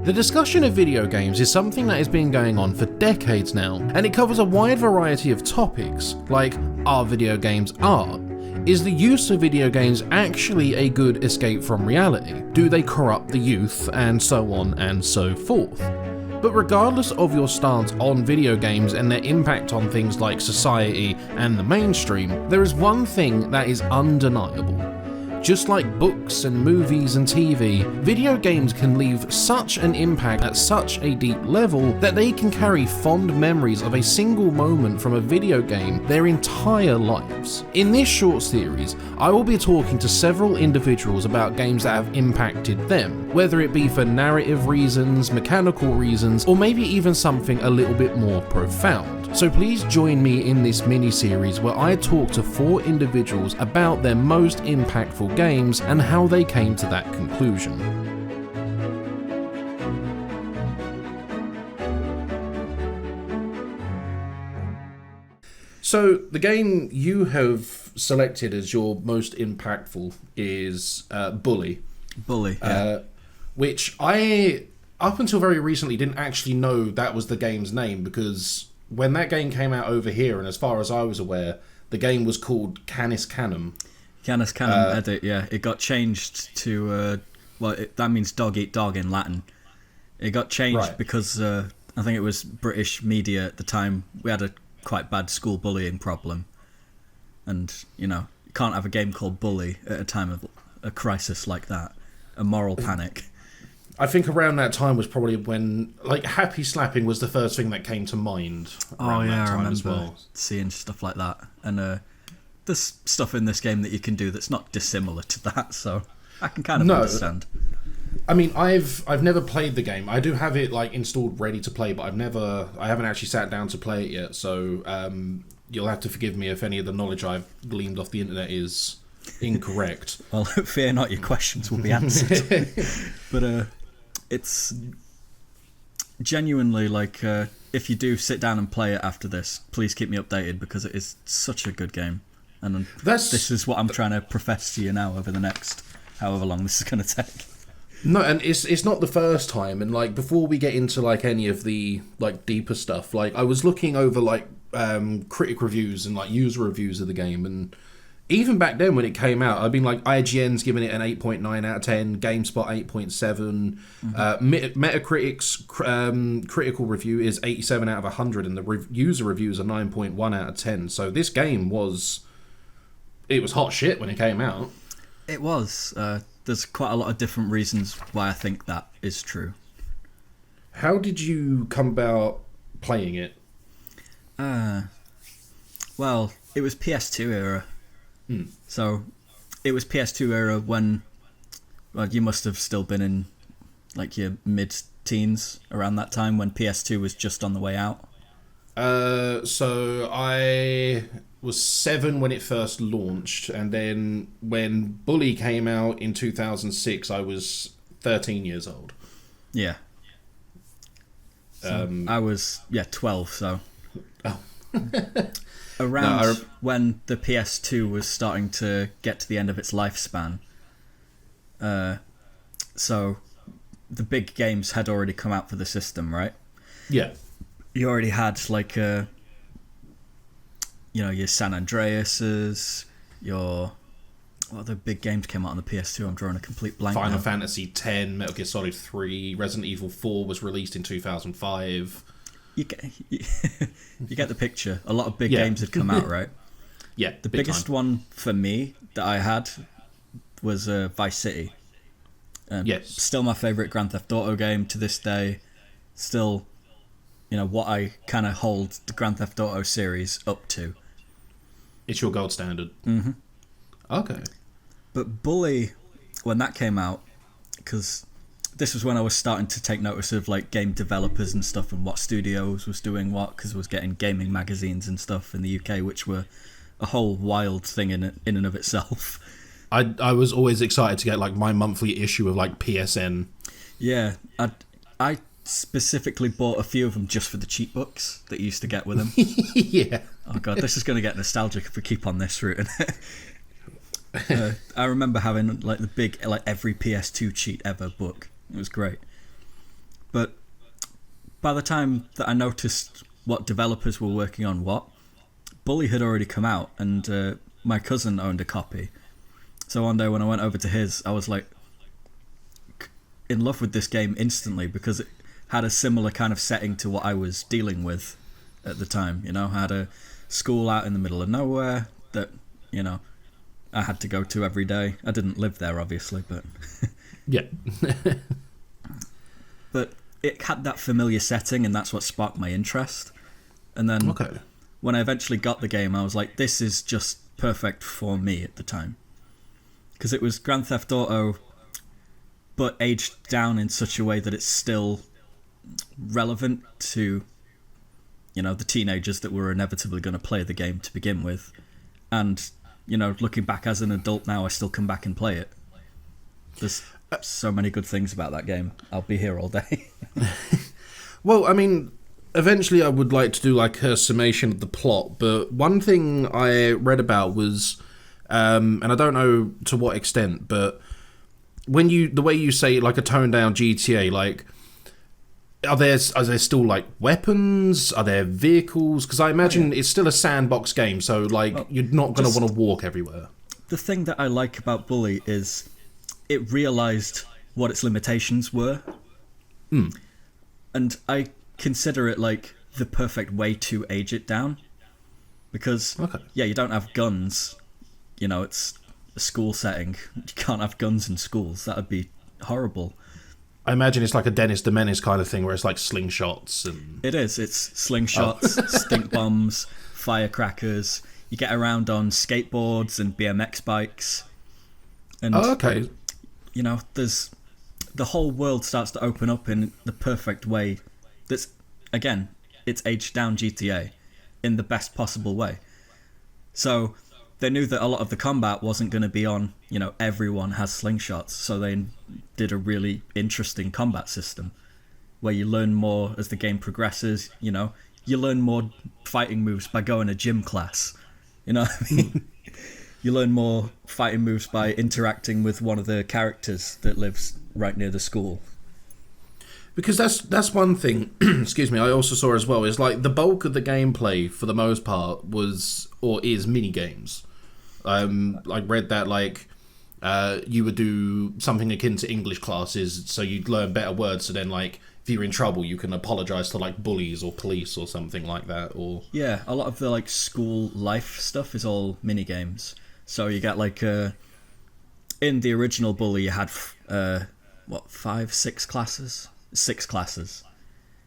The discussion of video games is something that has been going on for decades now, and it covers a wide variety of topics, like are video games art? Is the use of video games actually a good escape from reality? Do they corrupt the youth? And so on and so forth. But regardless of your stance on video games and their impact on things like society and the mainstream, there is one thing that is undeniable. Just like books and movies and TV, video games can leave such an impact at such a deep level that they can carry fond memories of a single moment from a video game their entire lives. In this short series, I will be talking to several individuals about games that have impacted them, whether it be for narrative reasons, mechanical reasons, or maybe even something a little bit more profound. So please join me in this mini-series where I talk to 4 individuals about their most impactful games and how they came to that conclusion. So the game you have selected as your most impactful is Bully. Bully, yeah. Which I, up until very recently, didn't actually know that was the game's name, because when that game came out over here, and as far as I was aware, the game was called Canis Canem. Canis Canem edit, yeah. It got changed to, that means dog eat dog in Latin. It got changed because I think it was British media at the time. We had a quite bad school bullying problem. And, you know, you can't have a game called Bully at a time of a crisis like that. A moral panic. I think around that time was probably when, like, happy slapping was the first thing that came to mind. Oh yeah, I remember seeing stuff like that. And there's stuff in this game that you can do that's not dissimilar to that, so I can kind of understand. I mean, I've never played the game. I do have it like installed ready to play, but I haven't actually sat down to play it yet. So you'll have to forgive me if any of the knowledge I've gleaned off the internet is incorrect. Well, fear not, your questions will be answered. But it's genuinely like, if you do sit down and play it after this, please keep me updated, because it is such a good game. And this is what I'm trying to profess to you now over the next however long this is going to take. No, and it's not the first time. And like, before we get into like any of the like deeper stuff, like I was looking over like critic reviews and like user reviews of the game, and even back then when it came out, I mean, like, IGN's giving it an 8.9 out of 10, GameSpot 8.7, Metacritic's critical review is 87 out of 100, and the user reviews are 9.1 out of 10. So this game was hot shit when it came out. It was. There's quite a lot of different reasons why I think that is true. How did you come about playing it? Well, it was PS2 era. So it was PS2 era when, well, you must have still been in like your mid-teens around that time when PS2 was just on the way out. So I was 7 when it first launched, and then when Bully came out in 2006, I was 13 years old. Yeah. So I was 12. So. Oh. Around when the PS2 was starting to get to the end of its lifespan. So the big games had already come out for the system, right? Yeah. You already had like your San Andreas's, what other big games came out on the PS2? I'm drawing a complete blank. Final Fantasy X, Metal Gear Solid 3, Resident Evil 4 was released in 2005. You get the picture. A lot of big games had come out, right? Yeah. The biggest one for me that I had was Vice City. Yes. Still my favourite Grand Theft Auto game to this day. Still, what I kind of hold the Grand Theft Auto series up to. It's your gold standard. Mm-hmm. Okay. But Bully, when that came out, because this was when I was starting to take notice of like game developers and stuff, and what studios was doing what, because I was getting gaming magazines and stuff in the UK, which were a whole wild thing in and of itself. I was always excited to get like my monthly issue of like PSN. Yeah, I specifically bought a few of them just for the cheat books that you used to get with them. Yeah. Oh god, this is going to get nostalgic if we keep on this route. I remember having like the big, like every PS2 cheat ever book. It was great. But by the time that I noticed what developers were working on Bully had already come out, and my cousin owned a copy. So one day when I went over to his, I was like in love with this game instantly, because it had a similar kind of setting to what I was dealing with at the time. You know, I had a school out in the middle of nowhere that, you know, I had to go to every day. I didn't live there, obviously, but yeah. But it had that familiar setting, and that's what sparked my interest. And then when I eventually got the game, I was like, this is just perfect for me at the time. Because it was Grand Theft Auto, but aged down in such a way that it's still relevant to, you know, the teenagers that were inevitably going to play the game to begin with. And, you know, looking back as an adult now, I still come back and play it. There's so many good things about that game. I'll be here all day. Well, I mean, eventually I would like to do like a summation of the plot, but one thing I read about was, and I don't know to what extent, but when the way you say like a toned down GTA, like, are there still like weapons? Are there vehicles? Because I imagine it's still a sandbox game, so like you're not going to want to walk everywhere. The thing that I like about Bully is it realised what its limitations were. And I consider it like the perfect way to age it down. Because, you don't have guns. You know, it's a school setting. You can't have guns in schools. That would be horrible. I imagine it's like a Dennis the Menace kind of thing, where it's like slingshots and... It is. It's slingshots, stink bombs, firecrackers. You get around on skateboards and BMX bikes. And, you know, there's... The whole world starts to open up in the perfect way. That's, again, it's aged down GTA in the best possible way. So they knew that a lot of the combat wasn't going to be on, you know, everyone has slingshots. So they did a really interesting combat system where you learn more as the game progresses. You know, you learn more fighting moves by going to gym class. You know what I mean? You learn more fighting moves by interacting with one of the characters that lives right near the school. Because that's one thing, excuse me, I also saw as well, is like the bulk of the gameplay for the most part was, or is, mini games. I read that like you would do something akin to English classes, so you'd learn better words, so then like if you're in trouble you can apologise to like bullies or police or something like that. Or yeah, a lot of the like school life stuff is all mini games. So you get like in the original Bully you had 6 classes? 6 classes.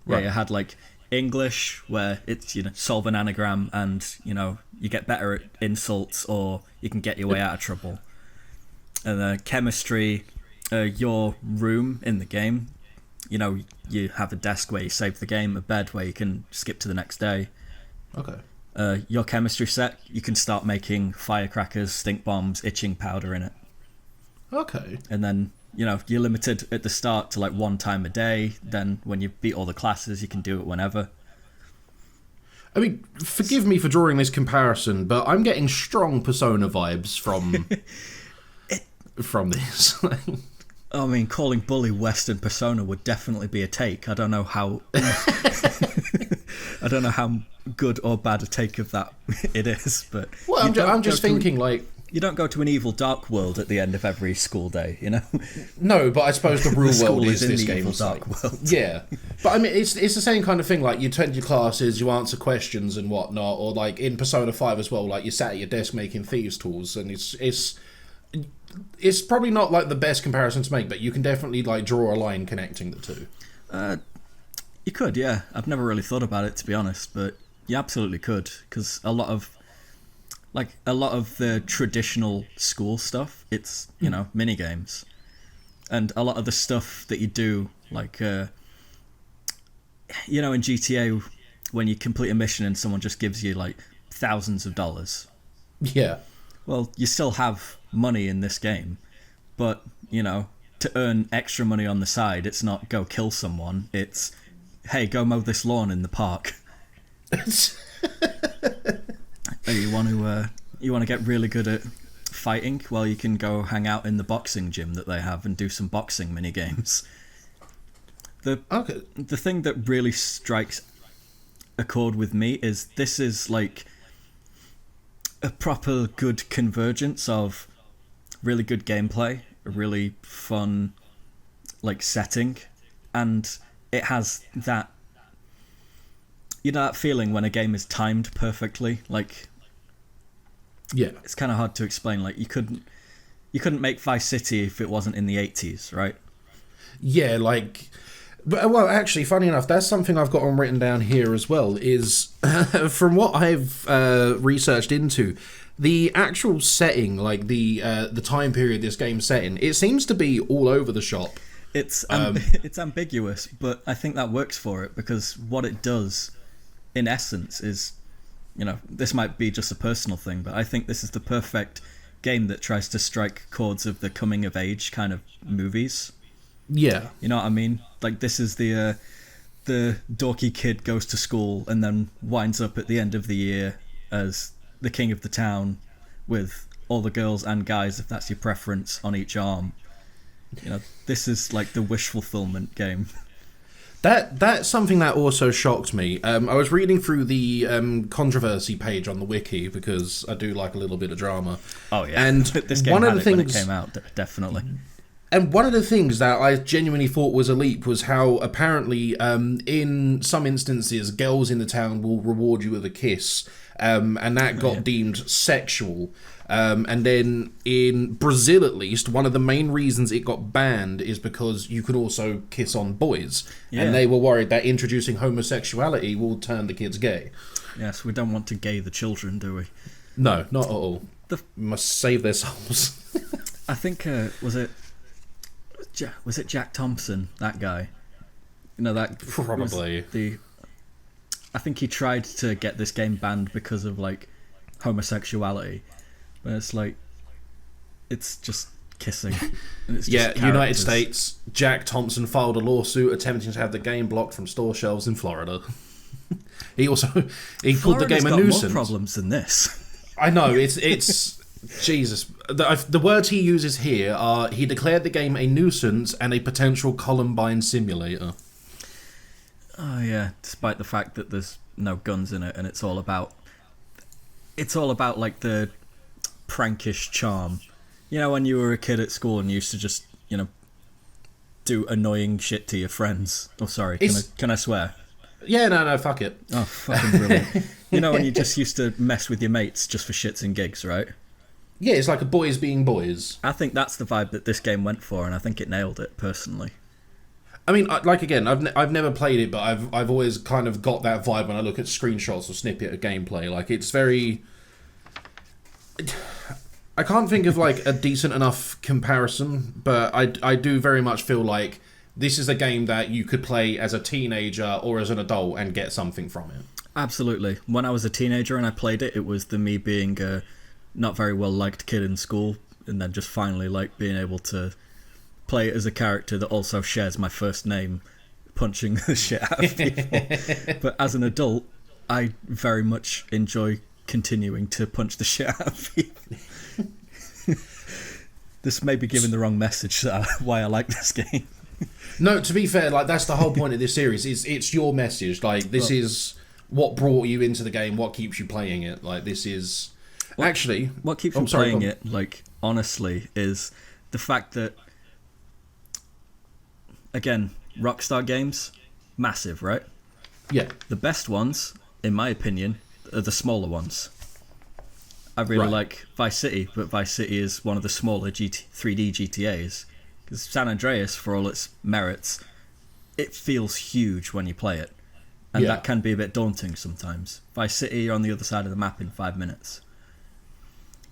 Yeah, right. You had like English, where it's, you know, solve an anagram and, you know, you get better at insults or you can get your way out of trouble. And chemistry, your room in the game, you know, you have a desk where you save the game, a bed where you can skip to the next day. Your chemistry set, you can start making firecrackers, stink bombs, itching powder in it. And then, you know, you're limited at the start to like 1 time a day. Then when you beat all the classes, you can do it whenever. I mean, forgive me for drawing this comparison, but I'm getting strong Persona vibes from this. I mean, calling Bully Western Persona would definitely be a take. I don't know how good or bad a take of that it is, but well, I'm just thinking like, you don't go to an evil dark world at the end of every school day, you know? No, but I suppose the real world is this game's dark world. Yeah, but I mean, it's the same kind of thing. Like, you attend your classes, you answer questions and whatnot, or like in Persona 5 as well. Like, you sat at your desk making thieves' tools, and it's probably not like the best comparison to make, but you can definitely like draw a line connecting the two. You could, yeah. I've never really thought about it, to be honest, but you absolutely could, because a lot of the traditional school stuff, it's, you know, mini games, and a lot of the stuff that you do, like, you know, in GTA, when you complete a mission and someone just gives you like thousands of dollars. Yeah. Well, you still have money in this game, but, you know, to earn extra money on the side, it's not go kill someone. It's, hey, go mow this lawn in the park. You want to get really good at fighting? Well, you can go hang out in the boxing gym that they have and do some boxing mini games. The thing that really strikes a chord with me is this is like a proper good convergence of really good gameplay, a really fun like setting, and it has that, you know, that feeling when a game is timed perfectly. Like, yeah, it's kind of hard to explain. Like, you couldn't make Vice City if it wasn't in the 80s, right? Yeah, like, well, actually, funny enough, that's something I've got on written down here as well, is from what I've researched into, the actual setting, like the time period this game's set in, it seems to be all over the shop. It's ambiguous, but I think that works for it, because what it does, in essence, is, you know, this might be just a personal thing, but I think this is the perfect game that tries to strike chords of the coming of age kind of movies. Yeah. You know what I mean? Like, this is the dorky kid goes to school and then winds up at the end of the year as the king of the town with all the girls and guys, if that's your preference, on each arm. You know, this is like the wish fulfillment game. That's something that also shocked me. I was reading through the controversy page on the wiki, because I do like a little bit of drama. Oh yeah, and this game one had of the it things when it came out, definitely. And one of the things that I genuinely thought was a leap was how apparently, in some instances, girls in the town will reward you with a kiss, and that got deemed sexual. And then in Brazil, at least, one of the main reasons it got banned is because you could also kiss on boys. Yeah. And they were worried that introducing homosexuality will turn the kids gay. Yes, we don't want to gay the children, do we? No, not at all. We must save their souls. I think, was it Jack Thompson, that guy? You know, that probably I think he tried to get this game banned because of like homosexuality, but it's like, it's just kissing. And it's just United States. Jack Thompson filed a lawsuit attempting to have the game blocked from store shelves in Florida. He called the game a nuisance. More problems than this. I know, it's Jesus. The words he uses here are, he declared the game a nuisance and a potential Columbine simulator. Oh yeah, despite the fact that there's no guns in it, and it's all about like the prankish charm. You know, when you were a kid at school and you used to just, you know, do annoying shit to your friends. Oh, sorry, can I swear? Yeah, no, fuck it. Oh, fucking brilliant. You know, when you just used to mess with your mates just for shits and gigs, right? Yeah, it's like a boys being boys. I think that's the vibe that this game went for, and I think it nailed it, personally. I mean, like, again, I've never played it, but I've always kind of got that vibe when I look at screenshots or snippet of gameplay. Like, it's very... I can't think of, like, a decent enough comparison, but I do very much feel like this is a game that you could play as a teenager or as an adult and get something from it. Absolutely. When I was a teenager and I played it, it was me being a not very well liked kid in school, and then just finally like being able to play it as a character that also shares my first name, punching the shit out of people. But as an adult, I very much enjoy continuing to punch the shit out of people. This may be giving the wrong message why I like this game. No, to be fair, like, that's the whole point of this series. It's your message. Like, this is what brought you into the game, what keeps you playing it. Like, this is... What keeps me playing it, like, honestly, is the fact that, again, Rockstar games, massive, right? Yeah. The best ones, in my opinion, are the smaller ones. I really like Vice City, but Vice City is one of the smaller 3D GTAs. Because San Andreas, for all its merits, it feels huge when you play it. And that can be a bit daunting sometimes. Vice City, you're on the other side of the map in 5 minutes.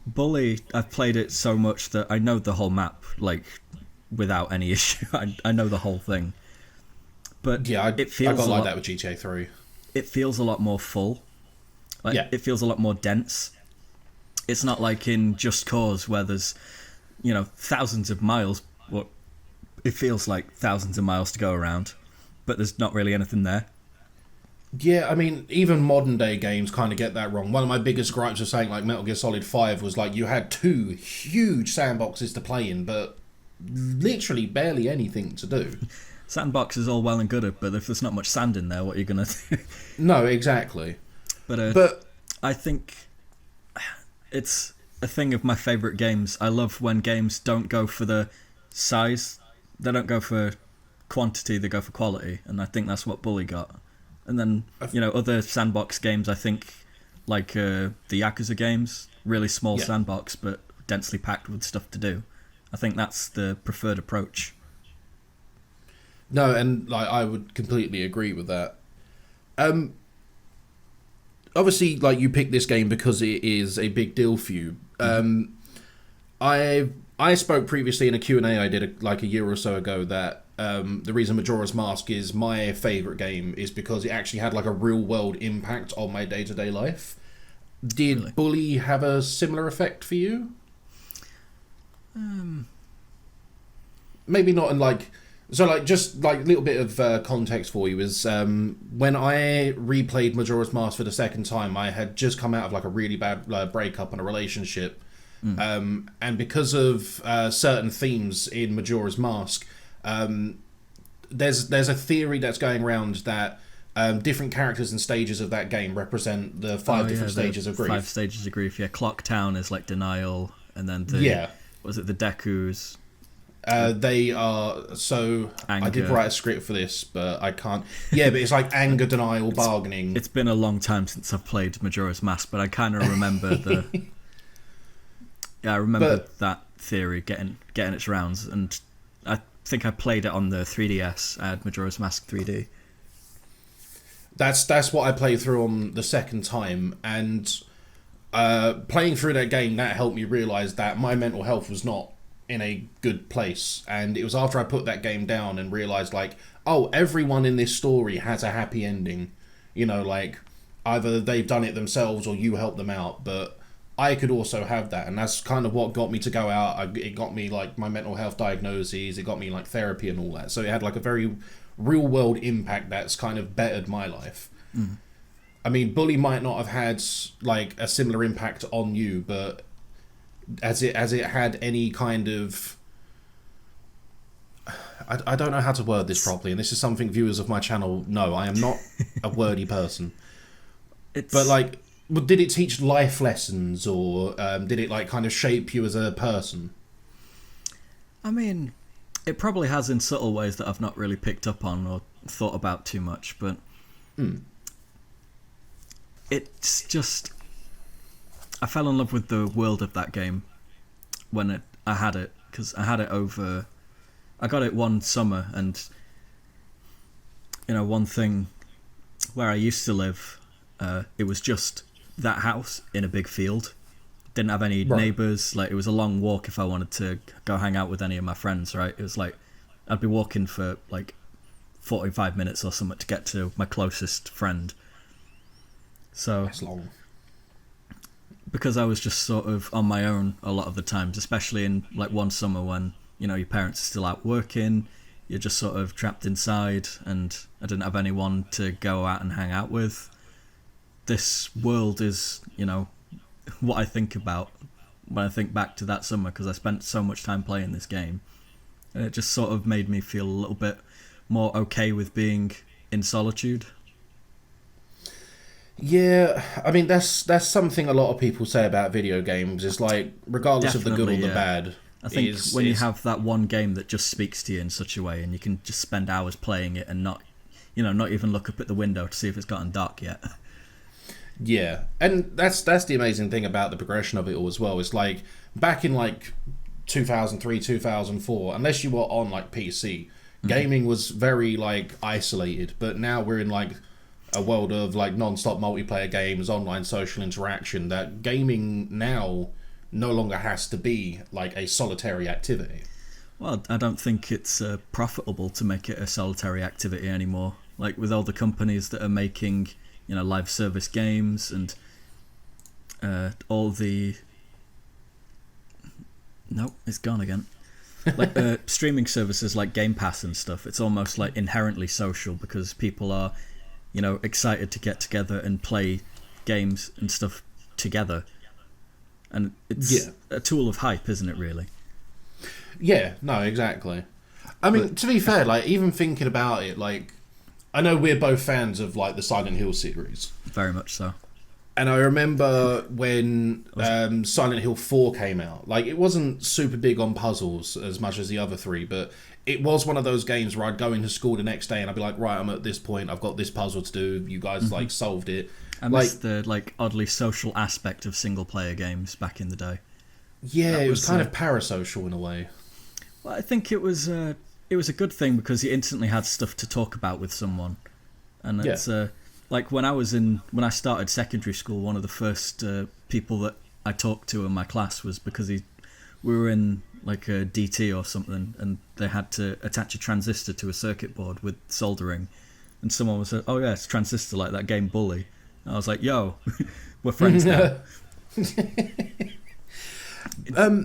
Bully, I've played it so much that I know the whole map, like, without any issue. I know the whole thing. But it feels I got like that with GTA 3. It feels a lot more full. Like, it feels a lot more dense. It's not like in Just Cause where there's, you know, thousands of miles. Well, it feels like thousands of miles to go around, but there's not really anything there. Yeah, I mean, even modern day games kind of get that wrong. One of my biggest gripes of saying, like, Metal Gear Solid 5 was, like, you had 2 huge sandboxes to play in, but literally barely anything to do. Sandbox is all well and good, but if there's not much sand in there, what are you gonna do? No, exactly. But I think it's a thing of my favourite games. I love when games don't go for the size, they don't go for quantity, they go for quality, and I think that's what Bully got. And then, other sandbox games, I think, like the Yakuza games, really small sandbox, but densely packed with stuff to do. I think that's the preferred approach. No, and like I would completely agree with that. Obviously, like you picked this game because it is a big deal for you. I spoke previously in a Q&A I did like a year or so ago that the reason Majora's Mask is my favourite game is because it actually had like a real world impact on my day-to-day life. Did Bully have a similar effect for you? Maybe not in like... So, like, just like a little bit of context for you is when I replayed Majora's Mask for the second time, I had just come out of like a really bad breakup in a relationship. And because of certain themes in Majora's Mask, there's a theory that's going around that different characters and stages of that game represent the five different stages of grief. 5 stages of grief, yeah. Clock Town is like denial, and then was it the Dekus? They are so. Anger. I did write a script for this, but I can't. Yeah, but it's like anger, denial, bargaining. It's been a long time since I've played Majora's Mask, but I kind of remember the. Yeah, I remember that theory getting its rounds, and I think I played it on the 3DS. I had Majora's Mask 3D. That's what I played through on the second time, and playing through that game that helped me realise that my mental health was not in a good place. And it was after I put that game down and realised like, oh, everyone in this story has a happy ending. Like either they've done it themselves or you help them out, but I could also have that. And that's kind of what got me to go out. It got me like my mental health diagnoses, it got me like therapy and all that. So it had like a very real world impact that's kind of bettered my life. I mean, Bully might not have had like a similar impact on you, but as it had any kind of... I don't know how to word this properly, and this is something viewers of my channel know. I am not a wordy person. But like, did it teach life lessons, or did it like kind of shape you as a person? I mean, it probably has in subtle ways that I've not really picked up on or thought about too much, but it's just... I fell in love with the world of that game when I had it, because I had it over... I got it one summer, and one thing where I used to live, it was just that house in a big field. Didn't have any neighbours. Like, it was a long walk if I wanted to go hang out with any of my friends, right? It was like I'd be walking for like 45 minutes or something to get to my closest friend. So that's long. Because I was just sort of on my own a lot of the times, especially in like one summer when your parents are still out working, you're just sort of trapped inside, and I didn't have anyone to go out and hang out with. This world is, what I think about when I think back to that summer, because I spent so much time playing this game, and it just sort of made me feel a little bit more okay with being in solitude. Yeah, I mean that's something a lot of people say about video games. Is like, regardless of the good or the bad. I think when you have that one game that just speaks to you in such a way, and you can just spend hours playing it and not even look up at the window to see if it's gotten dark yet. Yeah, and that's the amazing thing about the progression of it all as well. It's like back in like 2003, 2004, unless you were on like PC, gaming was very like isolated. But now we're in like a world of like non-stop multiplayer games, online social interaction, that gaming now no longer has to be like a solitary activity. Well, I don't think it's profitable to make it a solitary activity anymore. Like with all the companies that are making, live service games and all the... Nope, it's gone again. Like streaming services like Game Pass and stuff, it's almost like inherently social because people are excited to get together and play games and stuff together. And it's a tool of hype, isn't it, really? Yeah, no, exactly. I mean, to be fair, like, even thinking about it, like, I know we're both fans of, like, the Silent Hill series. Very much so. And I remember when Silent Hill 4 came out, like, it wasn't super big on puzzles as much as the other three, but it was one of those games where I'd go into school the next day and I'd be like, right, I'm at this point, I've got this puzzle to do, you guys, like, solved it. I miss the, like, oddly social aspect of single-player games back in the day. Yeah, it was kind of parasocial in a way. Well, I think it was a good thing because you instantly had stuff to talk about with someone. And it's... like when I started secondary school, one of the first people that I talked to in my class was because we were in like a DT or something, and they had to attach a transistor to a circuit board with soldering, and someone was like, "Oh yeah, it's a transistor like that game Bully." And I was like, "Yo, we're friends now." It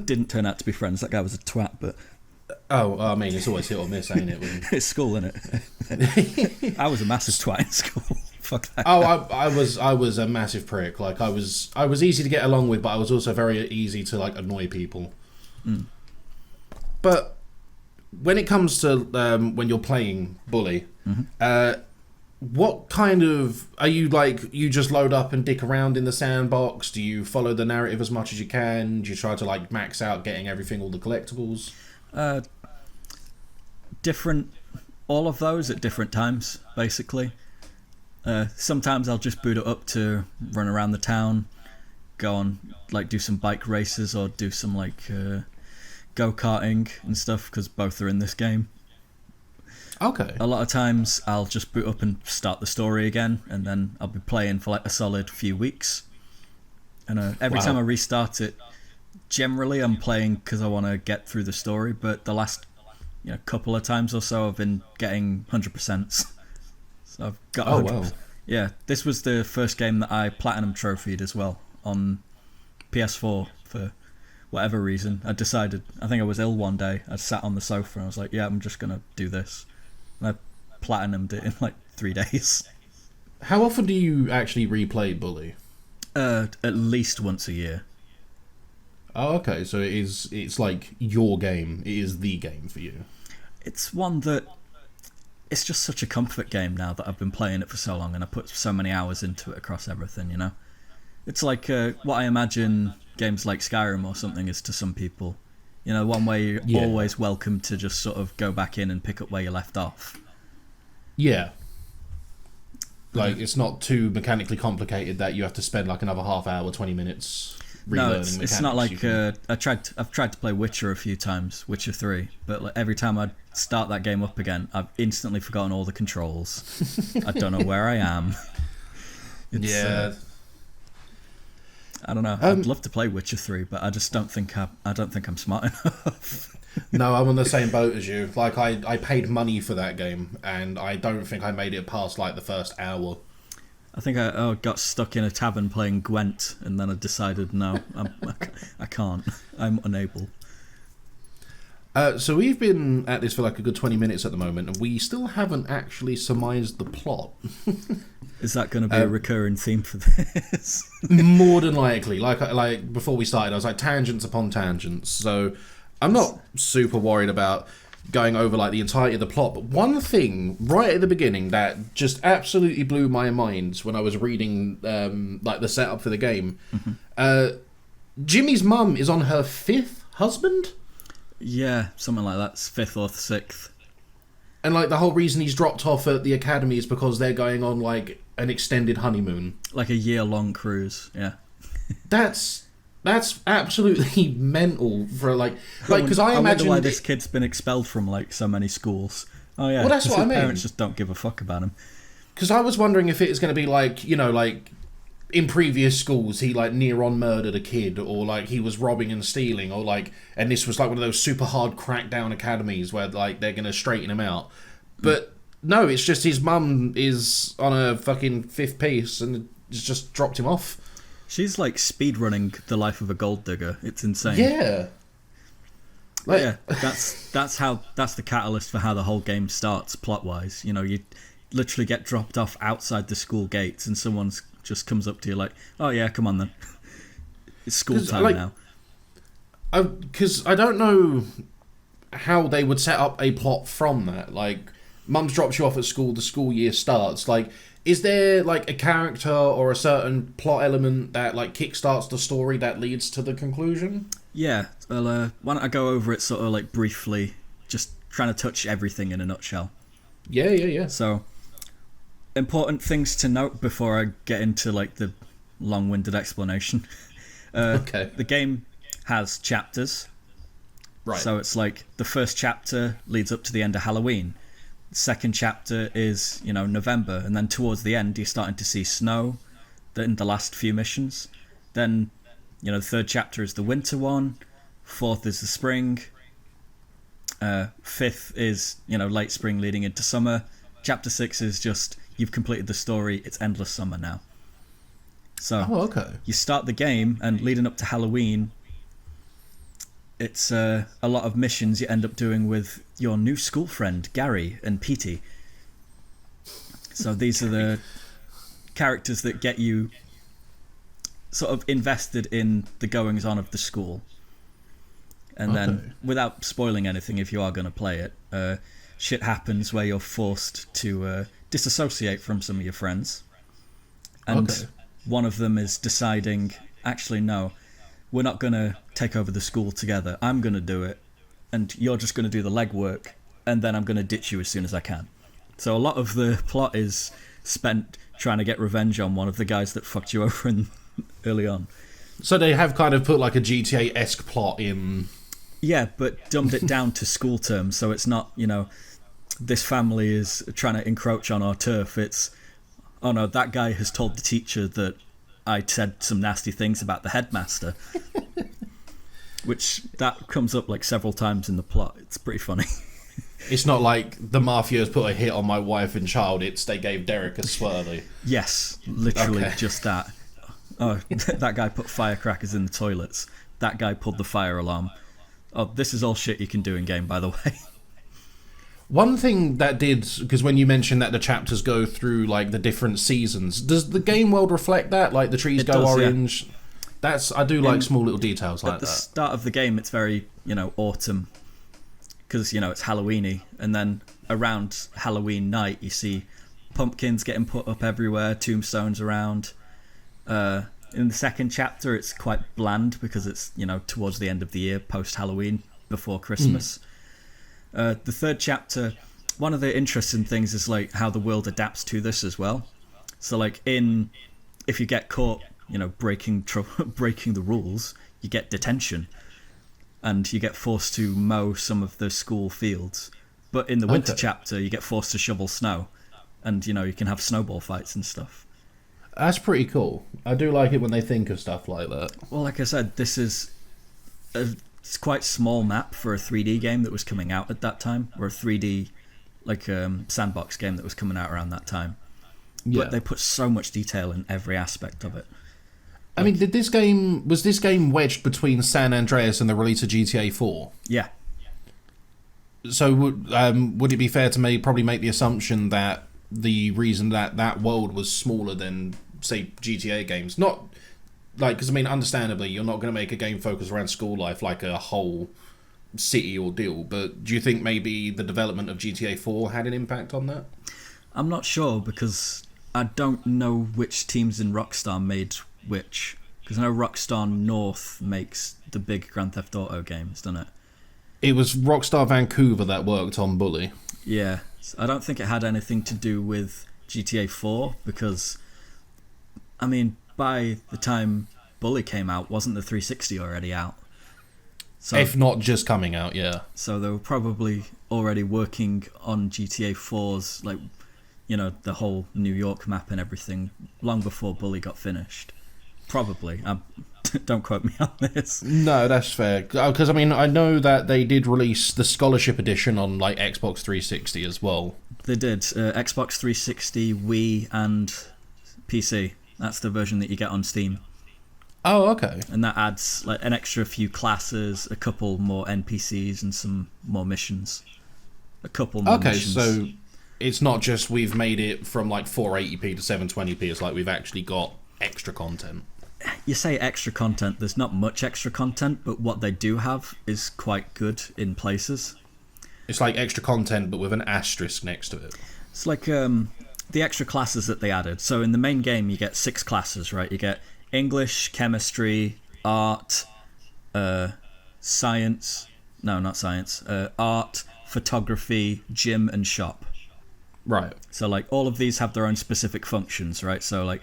didn't turn out to be friends. That guy was a twat, but. Oh, I mean, it's always hit or miss, ain't it? It's school, isn't it? I was a massive twat in school. Fuck that. Oh, I was a massive prick. Like I was easy to get along with, but I was also very easy to like annoy people. Mm. But when it comes to when you're playing Bully, what kind of are you like? You just load up and dick around in the sandbox? Do you follow the narrative as much as you can? Do you try to like max out getting everything, all the collectibles? Different, all of those at different times, basically. Sometimes I'll just boot it up to run around the town, go on, like do some bike races or do some like go-karting and stuff, because both are in this game. Okay. A lot of times I'll just boot up and start the story again, and then I'll be playing for like a solid few weeks. And every time I restart it, generally I'm playing because I want to get through the story, but the last couple of times or so I've been getting 100%. So I've got 100%. Oh, wow. Yeah, this was the first game that I platinum trophied as well on PS4 for whatever reason. I decided, I think I was ill one day, I sat on the sofa and I was like, yeah, I'm just going to do this. And I platinumed it in like 3 days. How often do you actually replay Bully? At least once a year. Oh, okay, so it's like your game. It is the game for you. It's one that... It's just such a comfort game now that I've been playing it for so long and I put so many hours into it across everything, you know? It's like what I imagine games like Skyrim or something is to some people. You know, one way you're always welcome to just sort of go back in and pick up where you left off. Yeah. Like, it's not too mechanically complicated that you have to spend like another half hour, 20 minutes relearning mechanics. No, it's not like... I've tried to play Witcher a few times, Witcher 3, but like, every time I start that game up again, I've instantly forgotten all the controls. I don't know where I am. I don't know. I'd love to play Witcher 3, but I just don't think I'm smart enough. No, I'm on the same boat as you. Like, I paid money for that game, and I don't think I made it past like the first hour. I think I got stuck in a tavern playing Gwent, and then I decided, no, I can't. I'm unable. So we've been at this for like a good 20 minutes at the moment, and we still haven't actually surmised the plot. Is that going to be a recurring theme for this? More than likely. Like before we started, I was like tangents upon tangents. So I'm not super worried about going over like the entirety of the plot. But one thing right at the beginning that just absolutely blew my mind when I was reading like the setup for the game. Jimmy's mum is on her 5th husband? Yeah, something like that. 5th or 6th. And like the whole reason he's dropped off at the academy is because they're going on like an extended honeymoon. Like a year-long cruise, yeah. That's absolutely mental for like because I imagine why this kid's been expelled from like so many schools. Oh yeah, well, that's what I mean. Parents just don't give a fuck about him. Because I was wondering if it is going to be like, you know, like in previous schools he like near on murdered a kid, or like he was robbing and stealing, or like, and this was like one of those super hard crackdown academies where like they're going to straighten him out. But no, it's just his mum is on a fucking 5th piece and it's just dropped him off. She's like speedrunning the life of a gold digger. It's insane. Yeah. Like, yeah, that's the catalyst for how the whole game starts plot wise. You know, you literally get dropped off outside the school gates and someone just comes up to you like, oh yeah, come on then. It's school time now. Because I don't know how they would set up a plot from that. Like, Mum's drops you off at school, the school year starts. Like, is there like a character or a certain plot element that like kickstarts the story that leads to the conclusion? Yeah, well, why don't I go over it sort of like briefly, just trying to touch everything in a nutshell. Yeah. So, important things to note before I get into like the long-winded explanation. Okay. The game has chapters. Right. So it's like the first chapter leads up to the end of Halloween. The second chapter is, November, and then towards the end you're starting to see snow in the last few missions. Then, the third chapter is the winter one. Fourth is the spring. Fifth is, late spring leading into summer. Chapter 6 is just, you've completed the story, it's endless summer now. So, okay. You start the game, and leading up to Halloween, it's a lot of missions you end up doing with your new school friend, Gary and Petey. So these are the characters that get you sort of invested in the goings-on of the school. And then, without spoiling anything, if you are going to play it, shit happens where you're forced to disassociate from some of your friends. And one of them is deciding, actually, no, we're not going to take over the school together. I'm going to do it, and you're just going to do the legwork, and then I'm going to ditch you as soon as I can. So a lot of the plot is spent trying to get revenge on one of the guys that fucked you over early on. So they have kind of put like a GTA-esque plot in... Yeah, but dumbed it down to school terms, so it's not, this family is trying to encroach on our turf. It's, oh no, that guy has told the teacher that I said some nasty things about the headmaster. Which, that comes up like several times in the plot. It's pretty funny. It's not like the mafia has put a hit on my wife and child, it's they gave Derek a swirly. Yes, literally just that. Oh, that guy put firecrackers in the toilets. That guy pulled the fire alarm. Oh, this is all shit you can do in game, by the way. One thing that did, because when you mentioned that the chapters go through like the different seasons, does the game world reflect that? Like the trees go orange? Yeah. I do like small little details like that. At the start of the game, it's very, autumn, because, it's Halloween-y, and then around Halloween night, you see pumpkins getting put up everywhere, tombstones around. In the second chapter, it's quite bland because it's, towards the end of the year, post-Halloween, before Christmas. The third chapter, one of the interesting things is like how the world adapts to this as well. So like if you get caught, breaking the rules, you get detention, and you get forced to mow some of the school fields. But in the winter chapter, you get forced to shovel snow, and you can have snowball fights and stuff. That's pretty cool. I do like it when they think of stuff like that. Well, like I said, this is it's quite small map for a 3D game that was coming out at that time, or a 3D sandbox game that was coming out around that time. Yeah. But they put so much detail in every aspect of it. I mean, was this game wedged between San Andreas and the release of GTA 4? Yeah. So would it be fair to probably make the assumption that the reason that world was smaller than, say, GTA games, not like, because I mean, understandably, you're not going to make a game focused around school life like a whole city ordeal, but do you think maybe the development of GTA 4 had an impact on that? I'm not sure, because I don't know which teams in Rockstar made which, because I know Rockstar North makes the big Grand Theft Auto games, doesn't it? It was Rockstar Vancouver that worked on Bully. Yeah, I don't think it had anything to do with GTA 4, because, I mean, by the time Bully came out, wasn't the 360 already out? So, if not just coming out, yeah. So they were probably already working on GTA 4's, like, the whole New York map and everything, long before Bully got finished. Probably. Don't quote me on this. No, that's fair. Because, I mean, I know that they did release the Scholarship Edition on, like, Xbox 360 as well. They did. Xbox 360, Wii, and PC. That's the version that you get on Steam. Oh, okay. And that adds, like, an extra few classes, a couple more NPCs, and some more missions. A couple more missions. Okay, so it's not just we've made it from, like, 480p to 720p. It's like we've actually got extra content. You say extra content, there's not much extra content, but what they do have is quite good in places. It's like extra content, but with an asterisk next to it. It's like the extra classes that they added. So in the main game, you get 6 classes, right? You get English, chemistry, art, science. No, not science. Art, photography, gym, and shop. Right. So like all of these have their own specific functions, right? So like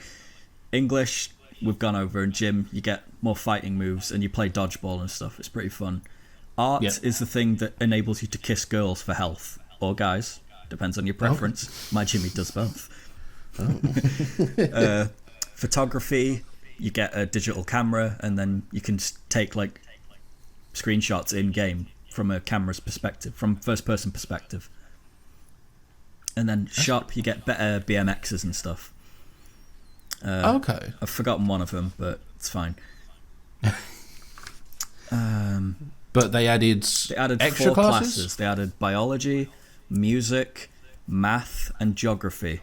English, we've gone over, and gym, you get more fighting moves, and you play dodgeball and stuff. It's pretty fun. Art is the thing that enables you to kiss girls for health, or guys. Depends on your preference. Oh. My Jimmy does both. Oh. Photography, you get a digital camera, and then you can take like screenshots in game from a camera's perspective, from first person perspective. And then shop, you get better BMXs and stuff. Okay. I've forgotten one of them, but it's fine. But they added extra 4 classes? classes. They added biology, music, math, and geography.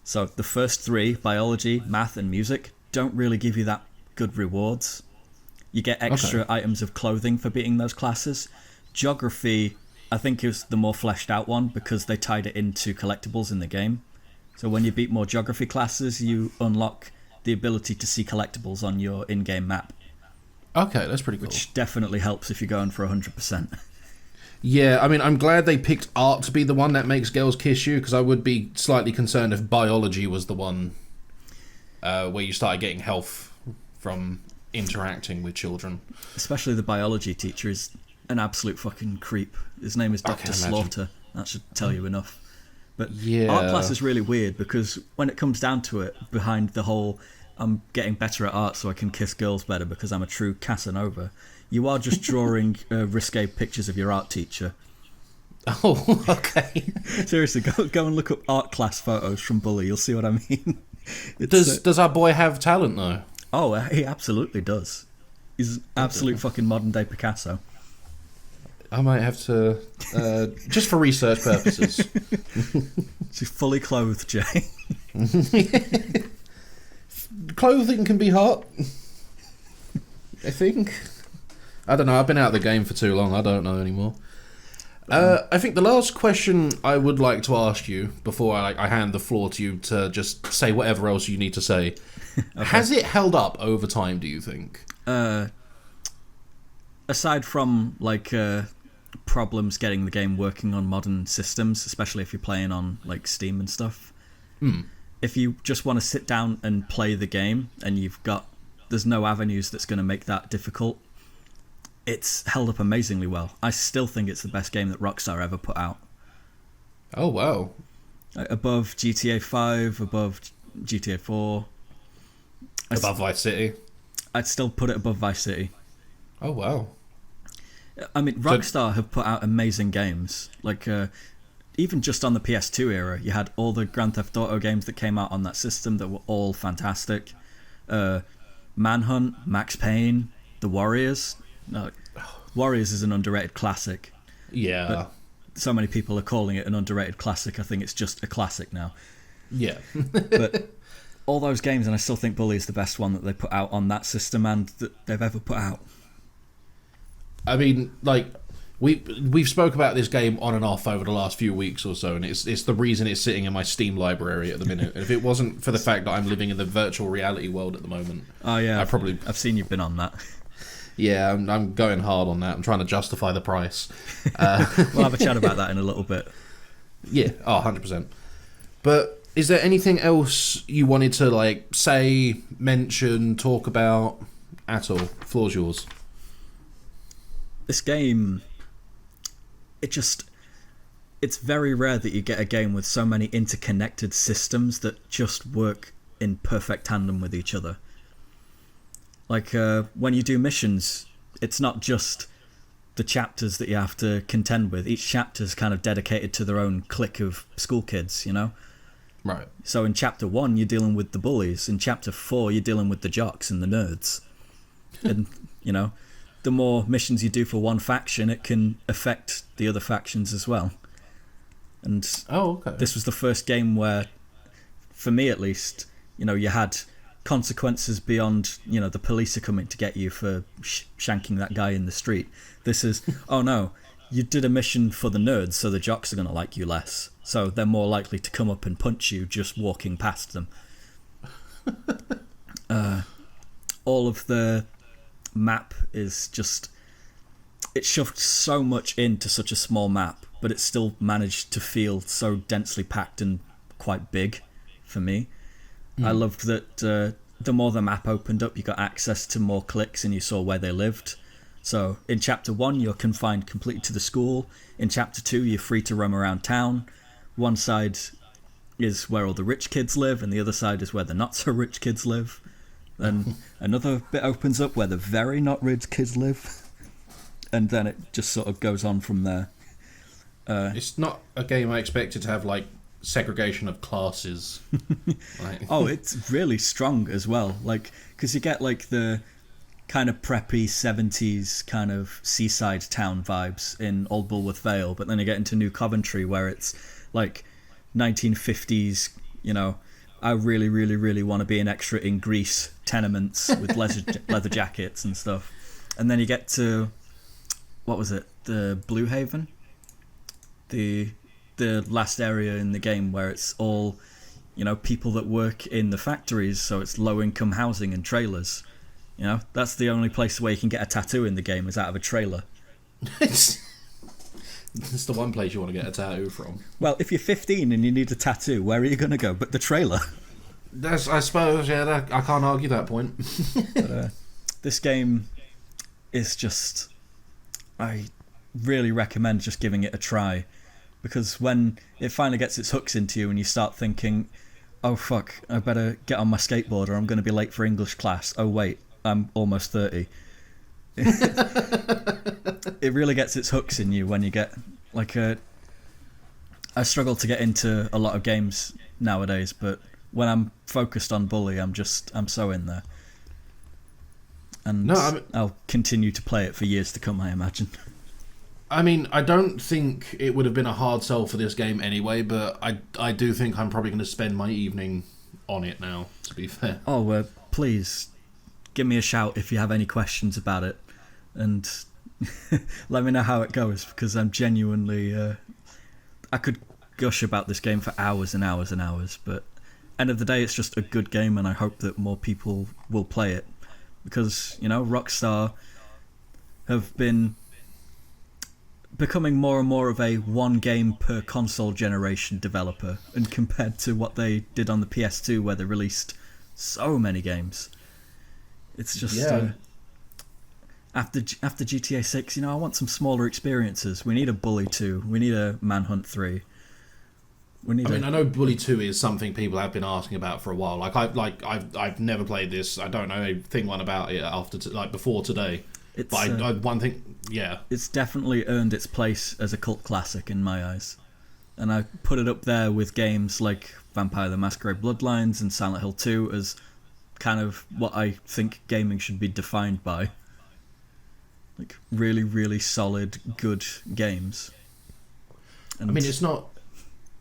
So the first 3, biology, math, and music, don't really give you that good rewards. You get extra items of clothing for beating those classes. Geography, I think, is the more fleshed out one because they tied it into collectibles in the game. So when you beat more geography classes, you unlock the ability to see collectibles on your in-game map. Okay, that's pretty cool. Which definitely helps if you're going for 100%. Yeah, I mean, I'm glad they picked art to be the one that makes girls kiss you, because I would be slightly concerned if biology was the one where you started getting health from interacting with children. Especially the biology teacher is an absolute fucking creep. His name is Dr. Slaughter. That should tell you enough. But art class is really weird because when it comes down to it, behind the whole I'm getting better at art so I can kiss girls better because I'm a true Casanova, you are just drawing risque pictures of your art teacher. Oh, okay. Seriously, go and look up art class photos from Bully. You'll see what I mean. Does our boy have talent though? Oh, he absolutely does. He's an absolute fucking modern day Picasso. I might have to, just for research purposes. She's fully clothed, Jay. Clothing can be hot, I think. I don't know, I've been out of the game for too long, I don't know anymore. I think the last question I would like to ask you, before I hand the floor to you to just say whatever else you need to say, okay. Has it held up over time, do you think? Aside from, like, problems getting the game working on modern systems, especially if you're playing on, like, Steam and stuff, if you just want to sit down and play the game, and there's no avenues that's going to make that difficult, it's held up amazingly well. I still think it's the best game that Rockstar ever put out. Oh, wow. Above GTA 5, above GTA 4. Above Vice City? I'd still put it above Vice City. Oh, wow. I mean, Rockstar have put out amazing games. Like, even just on the PS2 era, you had all the Grand Theft Auto games that came out on that system that were all fantastic. Manhunt, Max Payne, The Warriors. No, Warriors is an underrated classic. Yeah. But so many people are calling it an underrated classic. I think it's just a classic now. Yeah. But all those games, and I still think Bully is the best one that they put out on that system and that they've ever put out. I mean, like, we've spoke about this game on and off over the last few weeks or so, and it's the reason it's sitting in my Steam library at the minute. If it wasn't for the fact that I'm living in the virtual reality world at the moment, oh yeah, I've seen you've been on that. Yeah, I'm going hard on that. I'm trying to justify the price. We'll have a chat about that in a little bit. Yeah, 100%. But is there anything else you wanted to, like, say, mention, talk about at all? Floor's yours. This game, it's very rare that you get a game with so many interconnected systems that just work in perfect tandem with each other. Like, when you do missions, it's not just the chapters that you have to contend with. Each chapter's kind of dedicated to their own clique of school kids, you know? Right. So in Chapter 1, you're dealing with the bullies. In Chapter 4, you're dealing with the jocks and the nerds. And, you know, the more missions you do for one faction, it can affect the other factions as well. And this was the first game where, for me at least, you know, you had consequences beyond, you know, the police are coming to get you for shanking that guy in the street. This is, oh no, you did a mission for the nerds, so the jocks are going to like you less. So they're more likely to come up and punch you just walking past them. All of the map is just... It shoved so much into such a small map, but it still managed to feel so densely packed and quite big for me. I loved that the more the map opened up, you got access to more cliques and you saw where they lived. So in Chapter 1, you're confined completely to the school. In Chapter 2, you're free to roam around town. One side is where all the rich kids live, and the other side is where the not-so-rich kids live. Then another bit opens up where the very not-rich kids live. And then it just sort of goes on from there. It's not a game I expected to have, like, segregation of classes. Oh, it's really strong as well. Like, because you get, like, the kind of preppy 70s kind of seaside town vibes in Old Bulworth Vale, but then you get into New Coventry where it's, like, 1950s, you know, I really, really, really want to be an extra in Greece tenements with leather jackets and stuff. And then you get to, what was it, the Blue Haven? The last area in the game where it's all, you know, people that work in the factories, so it's low-income housing and trailers. You know, that's the only place where you can get a tattoo in the game is out of a trailer. It's the one place you want to get a tattoo from. Well, if you're 15 and you need a tattoo, where are you going to go but the trailer? That's, I suppose, yeah, I can't argue that point. But, this game is just... I really recommend just giving it a try, because when it finally gets its hooks into you and you start thinking, oh fuck, I better get on my skateboard or I'm going to be late for English class. Oh wait, I'm almost 30. It really gets its hooks in you when you get like I struggle to get into a lot of games nowadays, but when I'm focused on Bully, I'm so in there. And I'll continue to play it for years to come, I imagine. I mean, I don't think it would have been a hard sell for this game anyway, but I do think I'm probably going to spend my evening on it now, to be fair. Oh, please, give me a shout if you have any questions about it, and let me know how it goes, because I'm genuinely... I could gush about this game for hours and hours and hours, but end of the day, it's just a good game, and I hope that more people will play it. Because, you know, Rockstar have been becoming more and more of a one game per console generation developer, and compared to what they did on the PS2 where they released so many games, it's just after GTA 6, you know, I want some smaller experiences. We need a Bully 2, we need a Manhunt 3. I know Bully 2 is something people have been asking about for a while. I've never played this. I don't know a thing about it before today. One thing, yeah. It's definitely earned its place as a cult classic in my eyes. And I put it up there with games like Vampire the Masquerade Bloodlines and Silent Hill 2 as kind of what I think gaming should be defined by. Like, really, really solid, good games. And I mean, it's not...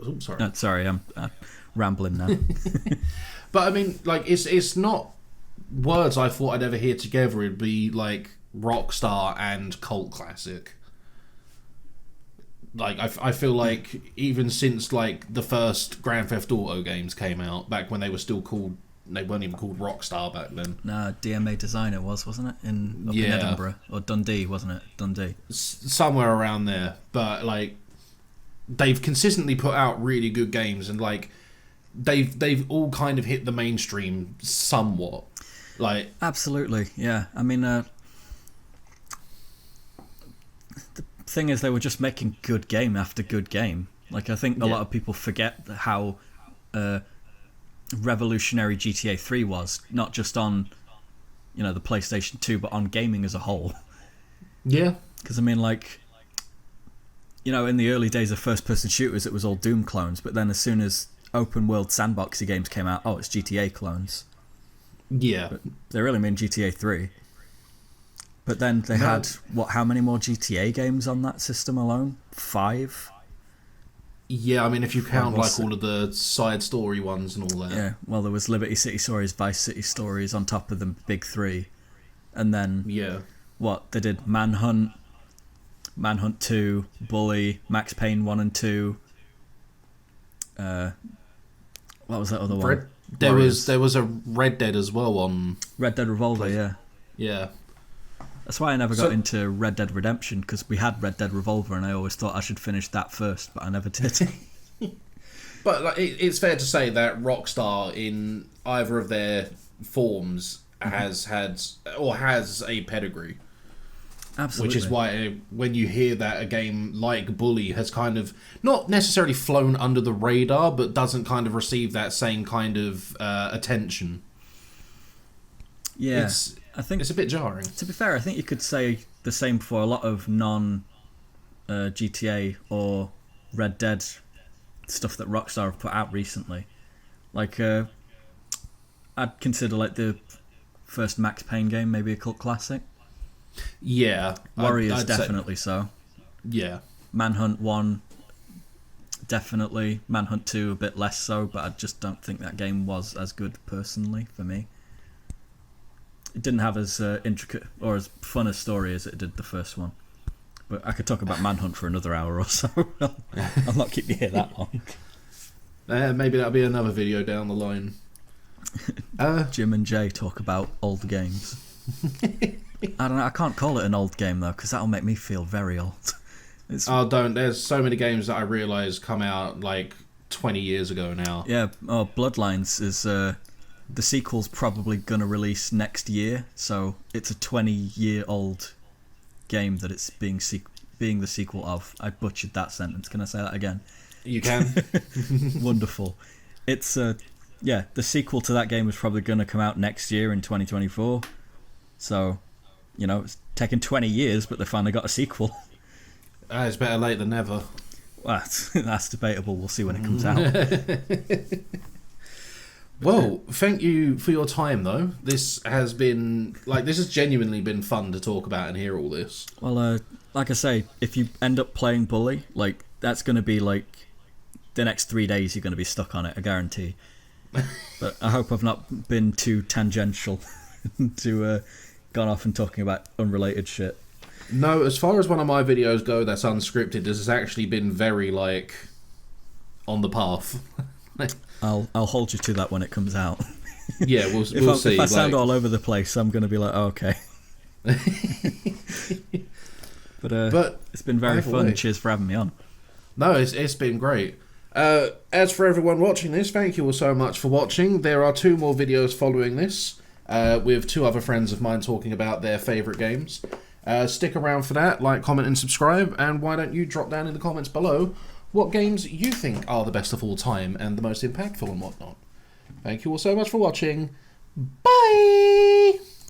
Oh, sorry. No, sorry, I'm rambling now. But I mean, like, it's not words I thought I'd ever hear together. It'd be like rockstar and cult classic. Like, I feel like even since like the first Grand Theft Auto games came out, back when they were still called, they weren't even called Rockstar back then. Nah, DMA Designer wasn't it? In Edinburgh or Dundee, wasn't it? Dundee. Somewhere around there, but like. They've consistently put out really good games, and like they've all kind of hit the mainstream somewhat. Like, absolutely, yeah. I mean, the thing is, they were just making good game after good game. Like, I think a lot of people forget how revolutionary GTA 3 was, not just on, you know, the PlayStation 2, but on gaming as a whole. Yeah, because I mean, like, you know, in the early days of first-person shooters, it was all Doom clones, but then as soon as open-world sandboxy games came out, oh, it's GTA clones. Yeah. But they really mean GTA 3. But then they had, how many more GTA games on that system alone? 5? Yeah, I mean, if you count, like, all of the side story ones and all that. Yeah, well, there was Liberty City Stories, Vice City Stories on top of the big 3. And then, they did Manhunt, Manhunt 2, Bully, Max Payne 1 and 2. What was that other one? There was a Red Dead as well on... Red Dead Revolver, yeah. Yeah. That's why I never got into Red Dead Redemption, because we had Red Dead Revolver and I always thought I should finish that first, but I never did. But like, it's fair to say that Rockstar, in either of their forms, has a pedigree. Absolutely. Which is why when you hear that a game like Bully has kind of not necessarily flown under the radar, but doesn't kind of receive that same kind of attention. Yeah, I think it's a bit jarring. To be fair, I think you could say the same for a lot of non GTA or Red Dead stuff that Rockstar have put out recently. Like, I'd consider like the first Max Payne game maybe a cult classic. Yeah, Warriors I'd definitely say, so. Yeah, Manhunt 1 definitely. Manhunt 2 a bit less so, but I just don't think that game was as good personally for me. It didn't have as intricate or as fun a story as it did the first one. But I could talk about Manhunt for another hour or so. I'll not keep you here that long. Maybe that'll be another video down the line. Jim and Jay talk about old games. I don't know. I can't call it an old game though, because that'll make me feel very old. Don't. There's so many games that I realise come out like 20 years ago now. Yeah. Oh, Bloodlines is the sequel's probably gonna release next year, so it's a 20-year-old game that it's being the sequel of. I butchered that sentence. Can I say that again? You can. Wonderful. It's the sequel to that game is probably gonna come out next year in 2024. So, you know, it's taken 20 years, but they finally got a sequel. It's better late than never. Well, that's debatable. We'll see when it comes out. Well, thank you for your time, though. This has genuinely been fun to talk about and hear all this. Well, like I say, if you end up playing Bully, like, that's going to be, like, the next 3 days you're going to be stuck on it, I guarantee. But I hope I've not been too tangential to gone off and talking about unrelated shit. No, as far as one of my videos go that's unscripted, this has actually been very, like, on the path. I'll hold you to that when it comes out. Yeah, we'll see. If I sound all over the place, I'm going to be like, oh, okay. But it's been very fun. Cheers for having me on. No, it's been great. As for everyone watching this, thank you all so much for watching. There are 2 more videos following this, with 2 other friends of mine talking about their favourite games. Stick around for that, like, comment and subscribe, and why don't you drop down in the comments below what games you think are the best of all time and the most impactful and whatnot. Thank you all so much for watching. Bye!